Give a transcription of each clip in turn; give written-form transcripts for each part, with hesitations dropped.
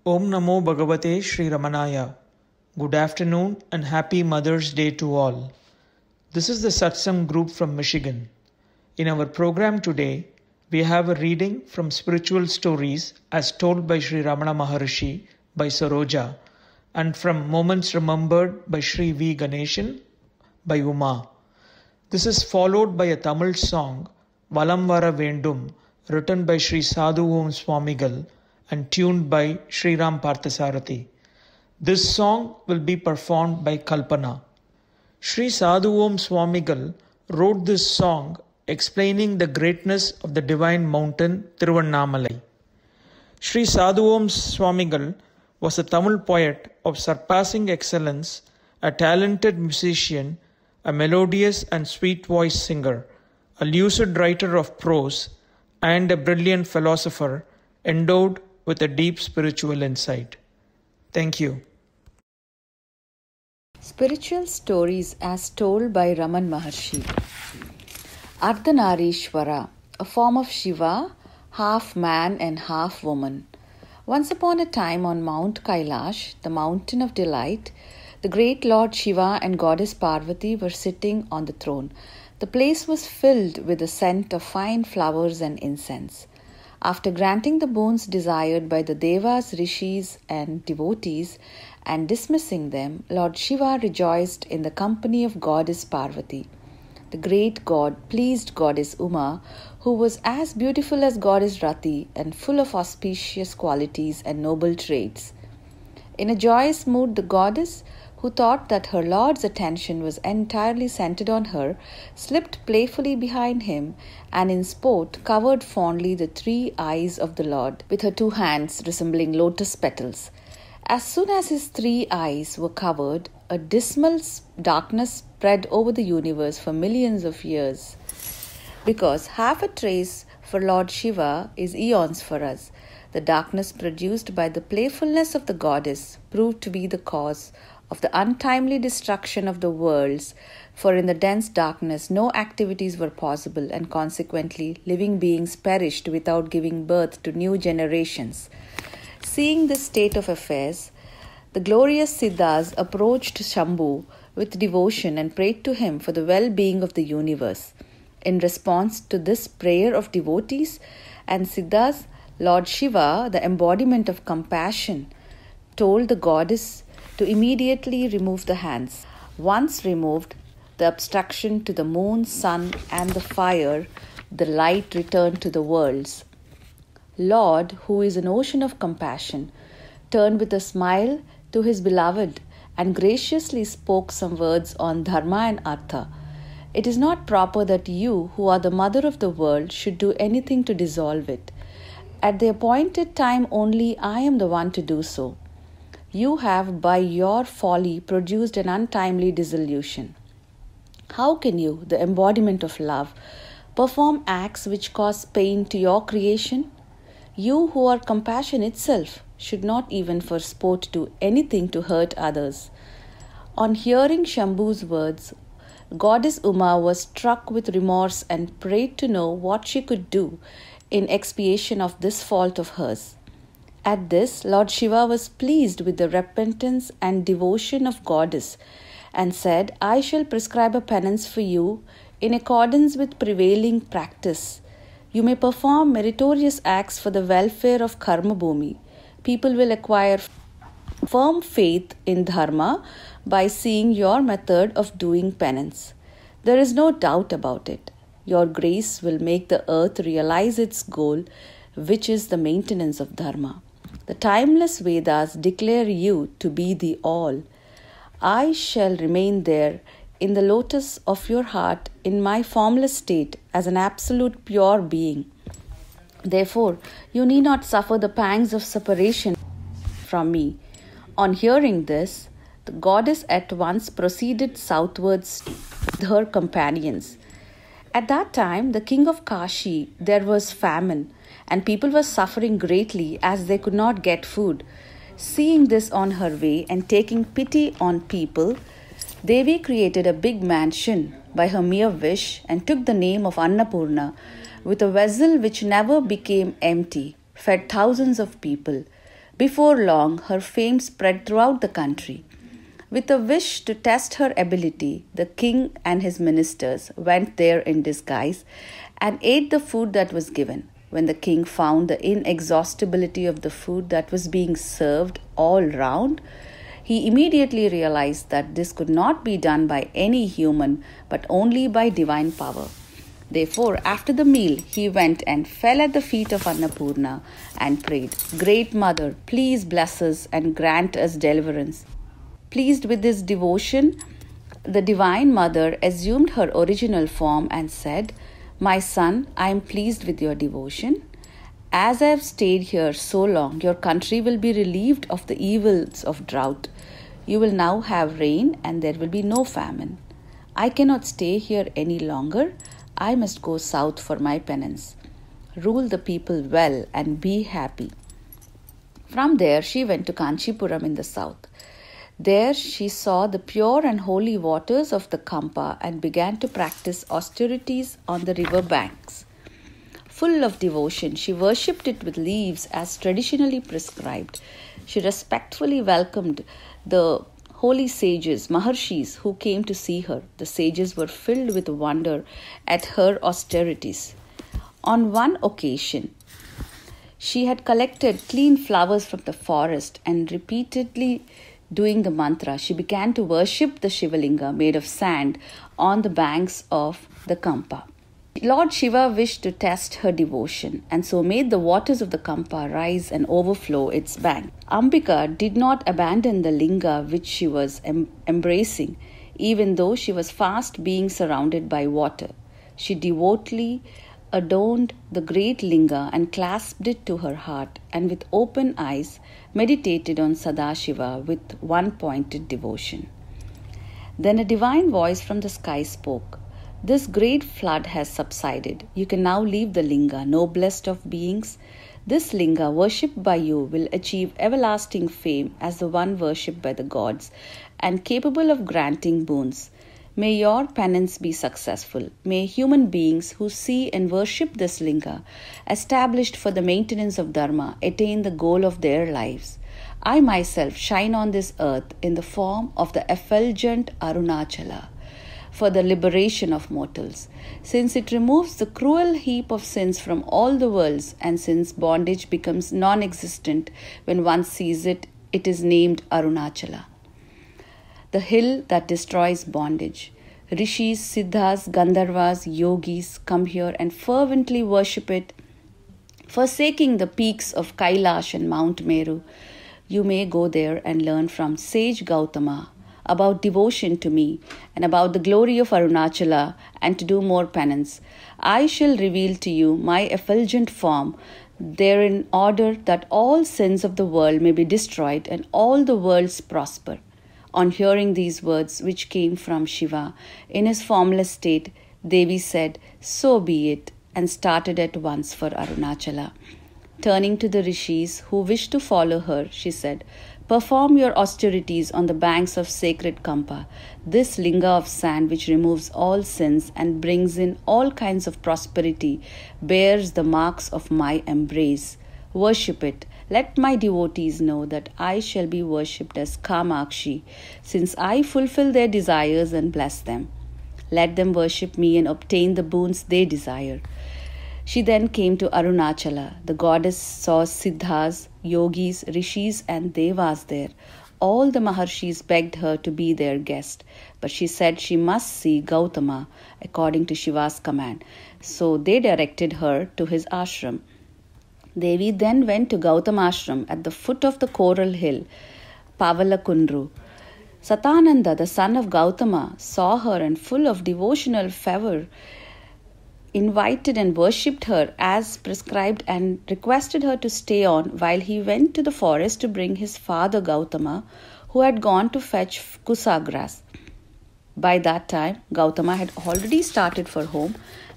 Om Namo Bhagavate Sri Ramanaya. Good afternoon and happy Mother's Day to all. This is the Satsang group from Michigan. In our program today, we have a reading from Spiritual Stories as told by Sri Ramana Maharishi by Saroja and from Moments Remembered by Sri V. Ganeshan by Uma. This is followed by a Tamil song, Valam Vara Vendum, written by Sri Sadhu Om Swamigal and tuned by Sri Ram Parthasarathi. This song will be performed by Kalpana. Sri Sadhu Om Swamigal wrote this song explaining the greatness of the divine mountain Thiruvannamalai. Sri Sadhu Om Swamigal was a Tamil poet of surpassing excellence, a talented musician, a melodious and sweet voiced singer, a lucid writer of prose, and a brilliant philosopher endowed with a deep spiritual insight. Thank you. Spiritual Stories as told by Raman Maharshi. Ardhanarishwara, a form of Shiva, half man and half woman. Once upon a time on Mount Kailash, the mountain of delight, the great Lord Shiva and Goddess Parvati were sitting on the throne. The place was filled with the scent of fine flowers and incense. After granting the boons desired by the Devas, Rishis and devotees and dismissing them, Lord Shiva rejoiced in the company of Goddess Parvati. The great god pleased Goddess Uma, who was as beautiful as Goddess Rati and full of auspicious qualities and noble traits. In a joyous mood, the goddess, who thought that her lord's attention was entirely centered on her, slipped playfully behind him and in sport covered fondly the 3 eyes of the lord with her 2 hands resembling lotus petals. As soon as his 3 eyes were covered, a dismal darkness spread over the universe for millions of years. Because half a trace for Lord Shiva is eons for us, the darkness produced by the playfulness of the goddess proved to be the cause of the untimely destruction of the worlds, for in the dense darkness no activities were possible and consequently living beings perished without giving birth to new generations. Seeing this state of affairs, the glorious Siddhas approached Shambhu with devotion and prayed to him for the well-being of the universe. In response to this prayer of devotees and Siddhas, Lord Shiva, the embodiment of compassion, told the goddess to immediately remove the hands. Once removed, the obstruction to the moon, sun, and the fire, the light returned to the worlds. Lord, who is an ocean of compassion, turned with a smile to his beloved and graciously spoke some words on Dharma and Artha. It is not proper that you, who are the mother of the world, should do anything to dissolve it. At the appointed time only I am the one to do so. You have, by your folly, produced an untimely dissolution. How can you, the embodiment of love, perform acts which cause pain to your creation? You who are compassion itself should not even for sport do anything to hurt others. On hearing Shambhu's words, Goddess Uma was struck with remorse and prayed to know what she could do in expiation of this fault of hers. At this, Lord Shiva was pleased with the repentance and devotion of Goddess and said, I shall prescribe a penance for you in accordance with prevailing practice. You may perform meritorious acts for the welfare of Karma Bhumi. People will acquire firm faith in Dharma by seeing your method of doing penance. There is no doubt about it. Your grace will make the earth realize its goal, which is the maintenance of Dharma. The timeless Vedas declare you to be the all. I shall remain there in the lotus of your heart in my formless state as an absolute pure being. Therefore, you need not suffer the pangs of separation from me. On hearing this, the goddess at once proceeded southwards with her companions. At that time, the king of Kashi, there was famine, and people were suffering greatly as they could not get food. Seeing this on her way and taking pity on people, Devi created a big mansion by her mere wish and took the name of Annapurna with a vessel which never became empty, fed thousands of people. Before long, her fame spread throughout the country. With a wish to test her ability, the king and his ministers went there in disguise and ate the food that was given. When the king found the inexhaustibility of the food that was being served all round, he immediately realized that this could not be done by any human but only by divine power. Therefore, after the meal, he went and fell at the feet of Annapurna and prayed, "Great Mother, please bless us and grant us deliverance." Pleased with this devotion, the Divine Mother assumed her original form and said, "My son, I am pleased with your devotion. As I have stayed here so long, your country will be relieved of the evils of drought. You will now have rain and there will be no famine. I cannot stay here any longer. I must go south for my penance. Rule the people well and be happy." From there, she went to Kanchipuram in the south. There she saw the pure and holy waters of the Kampa and began to practice austerities on the river banks. Full of devotion, she worshipped it with leaves as traditionally prescribed. She respectfully welcomed the holy sages, Maharshis, who came to see her. The sages were filled with wonder at her austerities. On one occasion, she had collected clean flowers from the forest and repeatedly doing the mantra, she began to worship the Shivalinga made of sand on the banks of the Kampa. Lord Shiva wished to test her devotion and so made the waters of the Kampa rise and overflow its bank. Ambika did not abandon the linga which she was embracing, even though she was fast being surrounded by water. She devotedly adorned the great linga and clasped it to her heart, and with open eyes meditated on Sadashiva with one-pointed devotion. Then a divine voice from the sky spoke, "This great flood has subsided. You can now leave the linga, noblest of beings. This linga worshipped by you will achieve everlasting fame as the one worshipped by the gods and capable of granting boons. May your penance be successful. May human beings who see and worship this linga, established for the maintenance of dharma, attain the goal of their lives. I myself shine on this earth in the form of the effulgent Arunachala for the liberation of mortals, since it removes the cruel heap of sins from all the worlds, and since bondage becomes non-existent when one sees it, it is named Arunachala, the hill that destroys bondage. Rishis, Siddhas, Gandharvas, Yogis come here and fervently worship it, forsaking the peaks of Kailash and Mount Meru. You may go there and learn from sage Gautama about devotion to me and about the glory of Arunachala and to do more penance. I shall reveal to you my effulgent form there in order that all sins of the world may be destroyed and all the worlds prosper." On hearing these words, which came from Shiva in his formless state, Devi said, "So be it," and started at once for Arunachala. Turning to the rishis who wished to follow her, she said, "Perform your austerities on the banks of sacred Kampa. This linga of sand which removes all sins and brings in all kinds of prosperity bears the marks of my embrace. Worship it. Let my devotees know that I shall be worshipped as Kamakshi, since I fulfill their desires and bless them. Let them worship me and obtain the boons they desire." She then came to Arunachala. The goddess saw Siddhas, Yogis, Rishis and Devas there. All the Maharshis begged her to be their guest, but she said she must see Gautama according to Shiva's command. So they directed her to his ashram. Devi then went to Gautama ashram at the foot of the coral hill, Pavalakundru. Satananda, the son of Gautama, saw her and full of devotional fervor, invited and worshipped her as prescribed and requested her to stay on while he went to the forest to bring his father Gautama, who had gone to fetch kusa grass. By that time, Gautama had already started for home,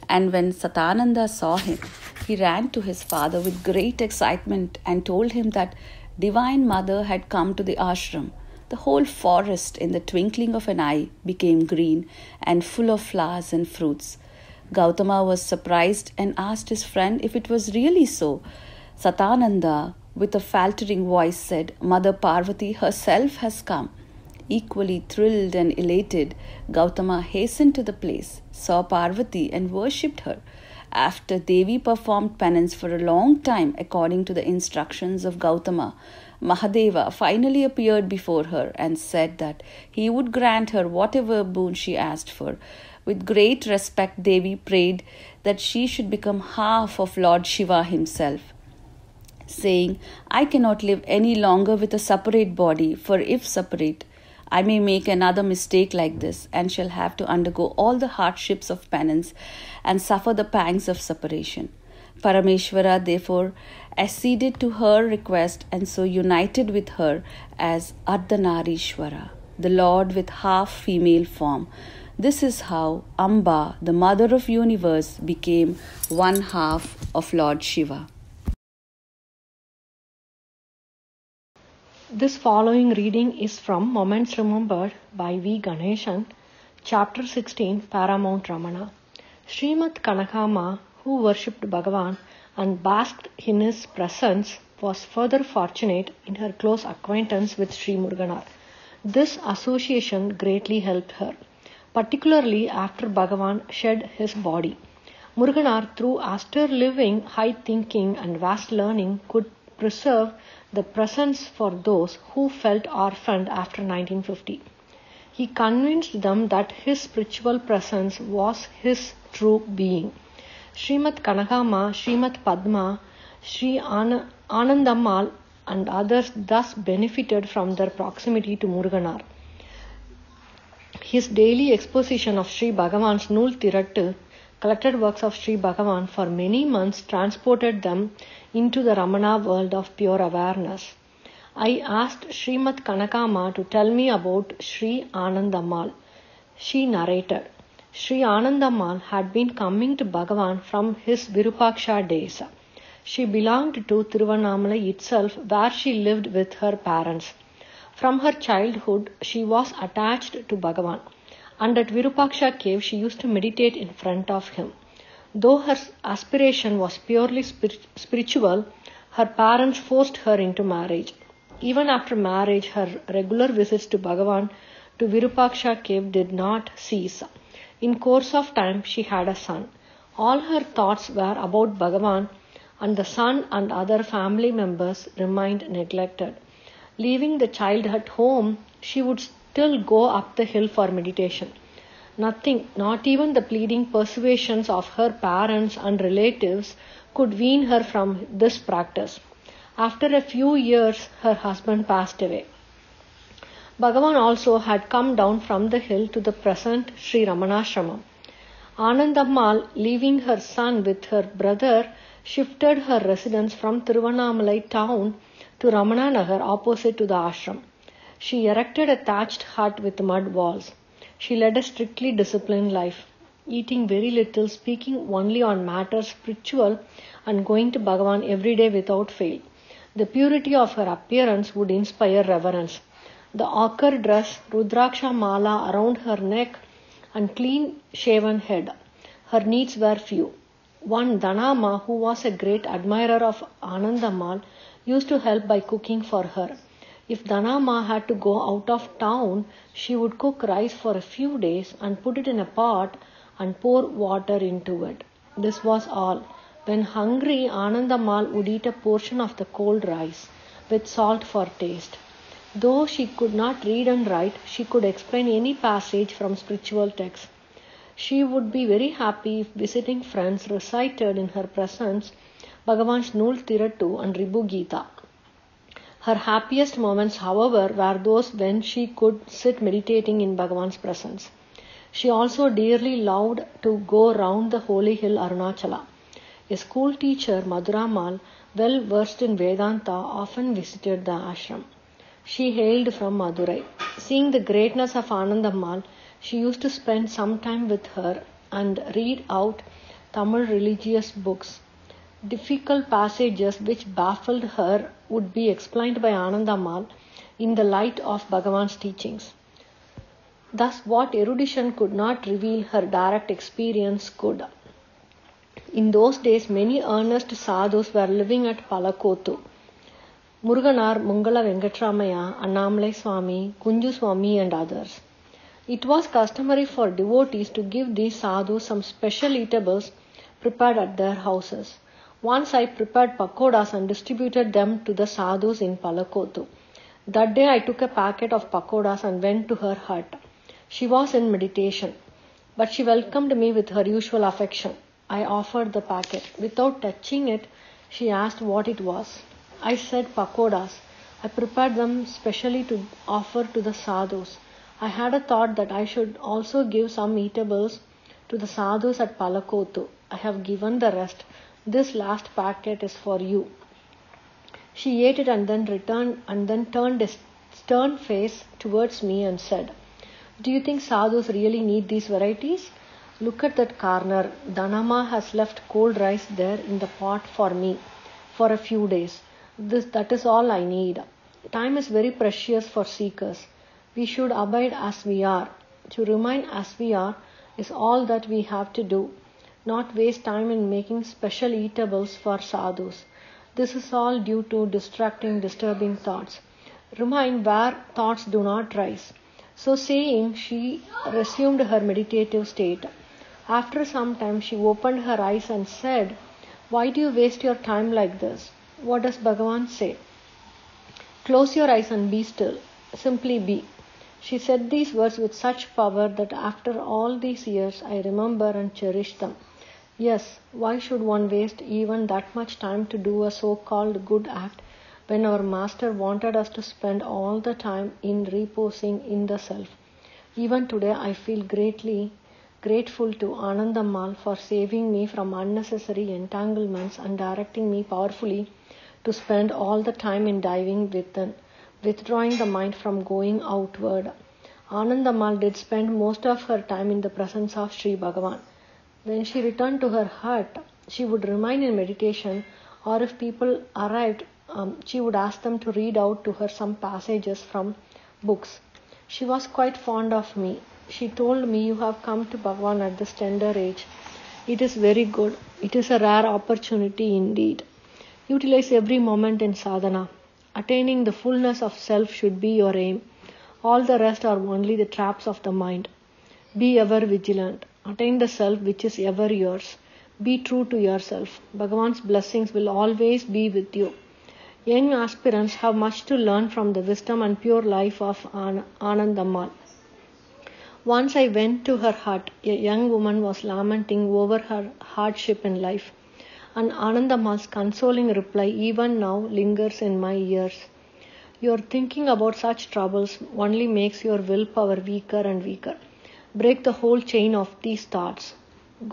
and when Satananda saw him, he ran to his father with great excitement and told him that Divine Mother had come to the ashram. The whole forest, in the twinkling of an eye, became green and full of flowers and fruits. Gautama was surprised and asked his friend if it was really so. Satananda with a faltering voice said, Mother Parvati herself has come. Equally thrilled and elated, Gautama hastened to the place, saw Parvati and worshipped her. After Devi performed penance for a long time according to the instructions of Gautama, Mahadeva finally appeared before her and said that he would grant her whatever boon she asked for. With great respect, Devi prayed that she should become half of Lord Shiva himself, saying, I cannot live any longer with a separate body, for if separate, I may make another mistake like this and shall have to undergo all the hardships of penance and suffer the pangs of separation. Parameshwara therefore acceded to her request and so united with her as Ardhanarishwara, the Lord with half female form. This is how Amba, the Mother of Universe, became one half of Lord Shiva. This following reading is from Moments Remembered by V. Ganeshan, Chapter 16, Paramount Ramana. Srimad Kanakama, who worshipped Bhagavan and basked in his presence, was further fortunate in her close acquaintance with Sri Muruganar. This association greatly helped her, particularly after Bhagavan shed his body. Muruganar, through austere living, high thinking, and vast learning, could preserve the presence for those who felt orphaned after 1950. He convinced them that his spiritual presence was his true being. Srimad Kanakama, Srimad Padma, Sri Anandammal and others thus benefited from their proximity to Muruganar. His daily exposition of Sri Bhagavan's Nool Thirattu, collected works of Sri Bhagavan, for many months transported them into the Ramana world of pure awareness. I asked Srimad Kanakama to tell me about Sri Anandammal. She narrated, Sri Anandammal had been coming to Bhagavan from his Virupaksha days. She belonged to Tiruvannamalai itself, where she lived with her parents. From her childhood, she was attached to Bhagavan, and at Virupaksha cave she used to meditate in front of him. Though her aspiration was purely spiritual, her parents forced her into marriage. Even after marriage, her regular visits to Bhagavan to Virupaksha cave did not cease. In course of time, she had a son. All her thoughts were about Bhagavan, and the son and other family members remained neglected. Leaving the child at home, she would still go up the hill for meditation. Nothing, not even the pleading persuasions of her parents and relatives, could wean her from this practice. After a few years, her husband passed away. Bhagavan also had come down from the hill to the present Sri Ramanashramam. Anandammal, leaving her son with her brother, shifted her residence from Tiruvannamalai town to Ramananagar opposite to the ashram. She erected a thatched hut with mud walls. She led a strictly disciplined life, eating very little, speaking only on matters spiritual, and going to Bhagavan every day without fail. The purity of her appearance would inspire reverence. The ochre dress, Rudraksha mala around her neck, and clean-shaven head. Her needs were few. One Dhanama, who was a great admirer of Anandammal, used to help by cooking for her. If Dhanama had to go out of town, she would cook rice for a few days and put it in a pot and pour water into it. This was all. When hungry, Anandammal would eat a portion of the cold rice with salt for taste. Though she could not read and write, she could explain any passage from spiritual texts. She would be very happy if visiting friends recited in her presence Bhagavan's Nool Thirattu and Ribu Gita. Her happiest moments, however, were those when she could sit meditating in Bhagavan's presence. She also dearly loved to go round the holy hill Arunachala. A school teacher, Madhurammal, well versed in Vedanta, often visited the ashram. She hailed from Madurai. Seeing the greatness of Anandammal, she used to spend some time with her and read out Tamil religious books. Difficult passages which baffled her would be explained by Anandammal in the light of Bhagavan's teachings. Thus, what erudition could not reveal, her direct experience could. In those days, many earnest sadhus were living at Palakottu. Muruganar, Mungala Venkatramaya, Annamalai Swami, Kunju Swami and others. It was customary for devotees to give these sadhus some special eatables prepared at their houses. Once I prepared pakodas and distributed them to the sadhus in Palakottu. That day I took a packet of pakodas and went to her hut. She was in meditation, but she welcomed me with her usual affection. I offered the packet. Without touching it, she asked what it was. I said pakodas. I prepared them specially to offer to the sadhus. I had a thought that I should also give some eatables to the sadhus at Palakottu. I have given the rest. This last packet is for you. She ate it and then turned a stern face towards me and said, "Do you think sadhus really need these varieties? Look at that corner. Dhanama has left cold rice there in the pot for me for a few days. That is all I need. Time is very precious for seekers. We should abide as we are. To remain as we are is all that we have to do, not waste time in making special eatables for sadhus. This is all due to disturbing thoughts. Remain where thoughts do not rise." So saying, she resumed her meditative state. After some time, she opened her eyes and said, "Why do you waste your time like this? What does Bhagavan say? Close your eyes and be still. Simply be." She said these words with such power that after all these years I remember and cherish them. Yes, why should one waste even that much time to do a so-called good act when our Master wanted us to spend all the time in reposing in the self? Even today I feel greatly grateful to Anandammal for saving me from unnecessary entanglements and directing me powerfully to spend all the time in diving within, withdrawing the mind from going outward. Anandammal did spend most of her time in the presence of Sri Bhagavan. When she returned to her hut, she would remain in meditation, or if people arrived, she would ask them to read out to her some passages from books. She was quite fond of me. She told me, "You have come to Bhagavan at this tender age. It is very good. It is a rare opportunity indeed. Utilize every moment in sadhana. Attaining the fullness of self should be your aim. All the rest are only the traps of the mind. Be ever vigilant. Attain the self which is ever yours. Be true to yourself. Bhagavan's blessings will always be with you." Young aspirants have much to learn from the wisdom and pure life of Anandammal. Once I went to her hut. A young woman was lamenting over her hardship in life, and Anandammal's consoling reply even now lingers in my ears. "Your thinking about such troubles only makes your willpower weaker and weaker. Break the whole chain of these thoughts.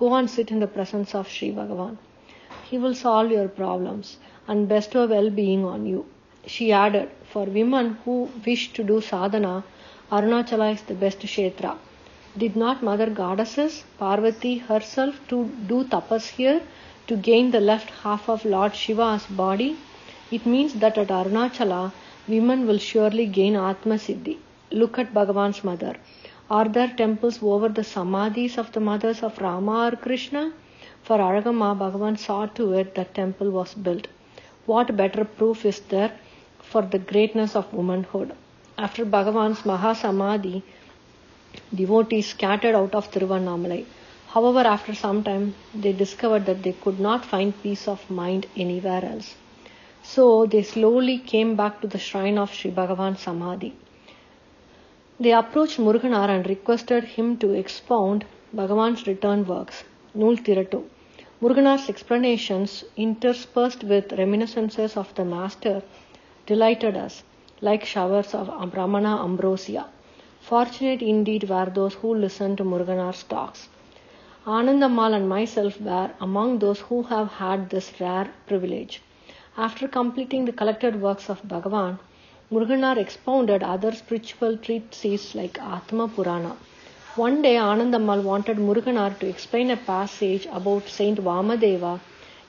Go and sit in the presence of Sri Bhagavan. He will solve your problems and bestow well-being on you." She added, "For women who wish to do sadhana, Arunachala is the best kshetra. Did not Mother Goddesses, Parvati herself, to do tapas here to gain the left half of Lord Shiva's body? It means that at Arunachala, women will surely gain Atma Siddhi. Look at Bhagavan's mother. Are there temples over the samadhis of the mothers of Rama or Krishna? For Aragamma, Bhagavan saw to it that temple was built. What better proof is there for the greatness of womanhood? After Bhagavan's Mahasamadhi, devotees scattered out of Tiruvannamalai. However, after some time, they discovered that they could not find peace of mind anywhere else. So they slowly came back to the shrine of Sri Bhagavan Samadhi. They approached Muruganar and requested him to expound Bhagavan's return works, Nool Thirattu. Muruganar's explanations, interspersed with reminiscences of the Master, delighted us, like showers of Brahmana ambrosia. Fortunate indeed were those who listened to Muruganar's talks. Anandammal and myself were among those who have had this rare privilege. After completing the collected works of Bhagavan, Muruganar expounded other spiritual treatises like Atma Purana. One day Anandammal wanted Muruganar to explain a passage about Saint Vamadeva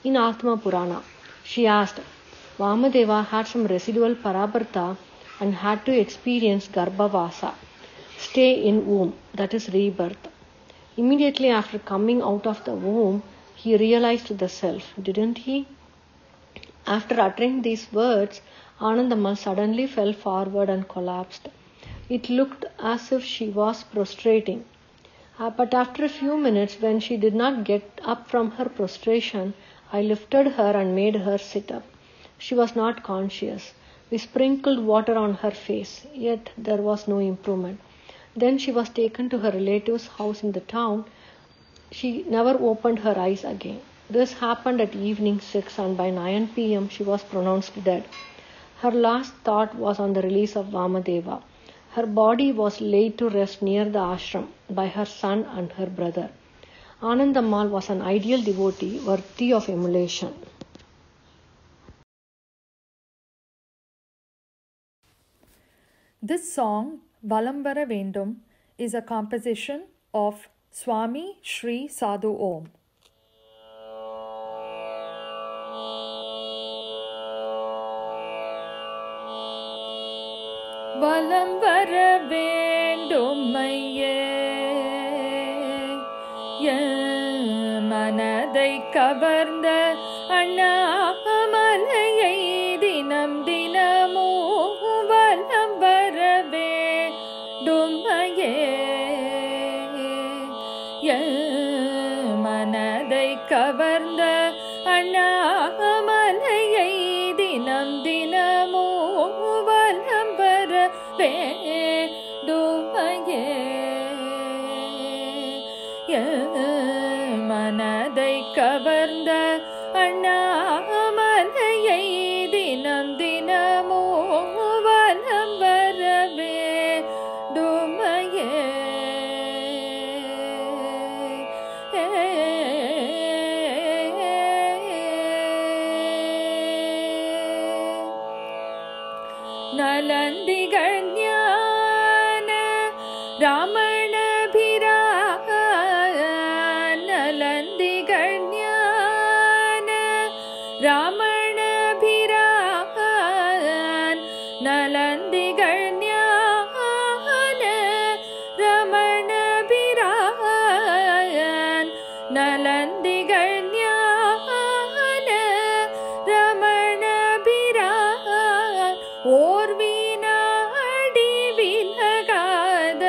in Atma Purana. She asked, Vamadeva had some residual Parabharta and had to experience Garbhavasa, stay in womb, that is rebirth. Immediately after coming out of the womb, he realized the self, didn't he? After uttering these words, Anandammal suddenly fell forward and collapsed. It looked as if she was prostrating. But after a few minutes, when she did not get up from her prostration, I lifted her and made her sit up. She was not conscious. We sprinkled water on her face, yet there was no improvement. Then she was taken to her relative's house in the town. She never opened her eyes again. This happened at evening 6, and by 9 p.m. she was pronounced dead. Her last thought was on the release of Vamadeva. Her body was laid to rest near the ashram by her son and her brother. Anandammal was an ideal devotee worthy of emulation. This song, Valambara Vendum, is a composition of Swami Sri Sadhu Om. Valambara Vendum Mayye Manadai Kavarnda Annamalai Dinam Dinamu Valambara Vendum Mayye Manadai Kavarnda Annamalai Dinam Dinamu Valambara Vendumaye Manadai Kavarnda Annamalai Dinam Dinamu Valambara Vendumaye Nalandigal Jnana Ramanabhiran Nalandigal Jnana Ramanabhiran Nalandigal Jnana Ramanabhiran Nalandigal Jnana Ramanabhiran ஓர்வினாடி விலகாத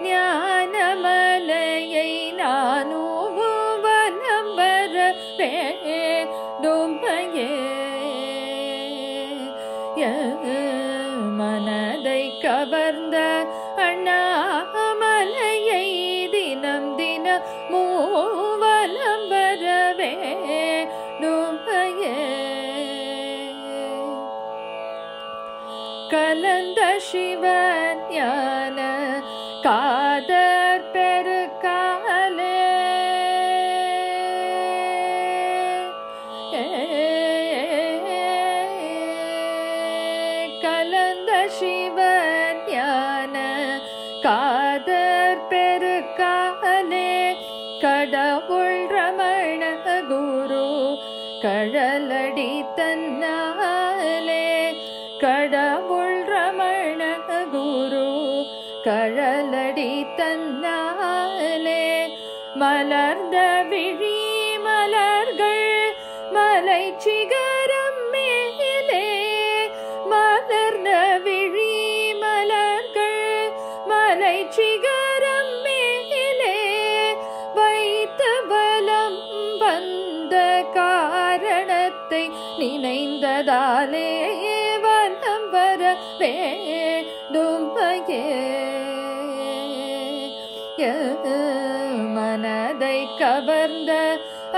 ஞானமலையை நானும் வலம்பர வேண்டுமையே மனதை கவர்ந்த அண்ணாமலையை தினம் தினம் மூவலம்பர வேண்டுமையே கலந்த சிவஞான காதற் பெருக்காலே கலந்த சிவஞான காதற் பெருக்காலே கடவுள் ரமண குரு கழலடி தன்னாலே கடவுள் ரமண குரு கழலடி தன்னாலே மலர்ந்த விழி மலர்கள் மலை சிகரம் மேலே மலர்ந்த விழி மலர்கள் மலை சிகரம் மேலே வைத்த பலம் வந்த காரணத்தை நினைந்ததாலே வலம்பர வேண்டுமையே மனதை கவர்ந்த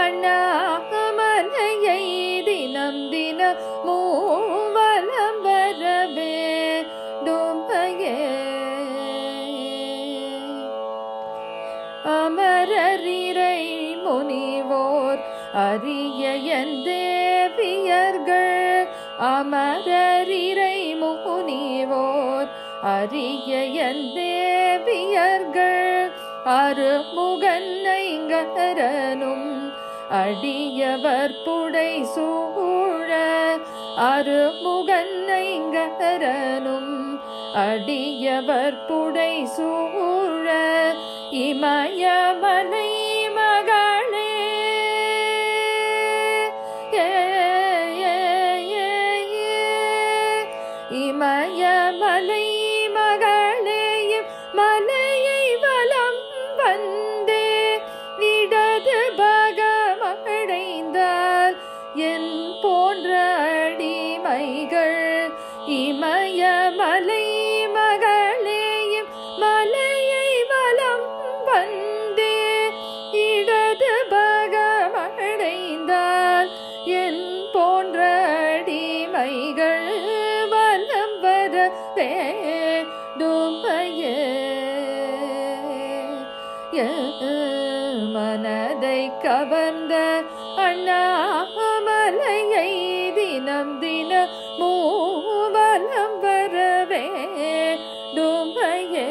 அண்ணாமலையை தினம் தினம் மூவலம்பர வேண்டுமையே அமரரிரை முனிவோர் அரிய என் தேவியர்கள் அமரரிரை முனிவோர் அரிய என் தேவியர்கள் அருமுகன்னைங்கரனும் அடியவர் புடை சூழ அருமுகன்னைங்கரனும் அடியவர் புடை சூழ இமயமலை மகளே இமயமலை மகளேயும் மலையை வலம் வந்தே இடது பகமடைந்தால் என் போன்ற அடிமைகள் இமயமலை மகளேயும் மலையை வலம் வந்தே இடது பகமடைந்தால் என் போன்ற அடிமைகள் வலம் வர வேண்டுமையே மனதை கவர்ந்த அண்ணாமலையை தினம் தினம் மூவலம் வரவே டுமையே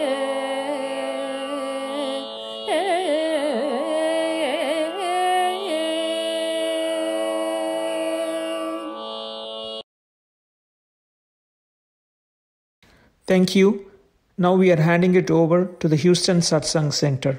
Thank you. Now we are handing it over to the Houston Satsang Center.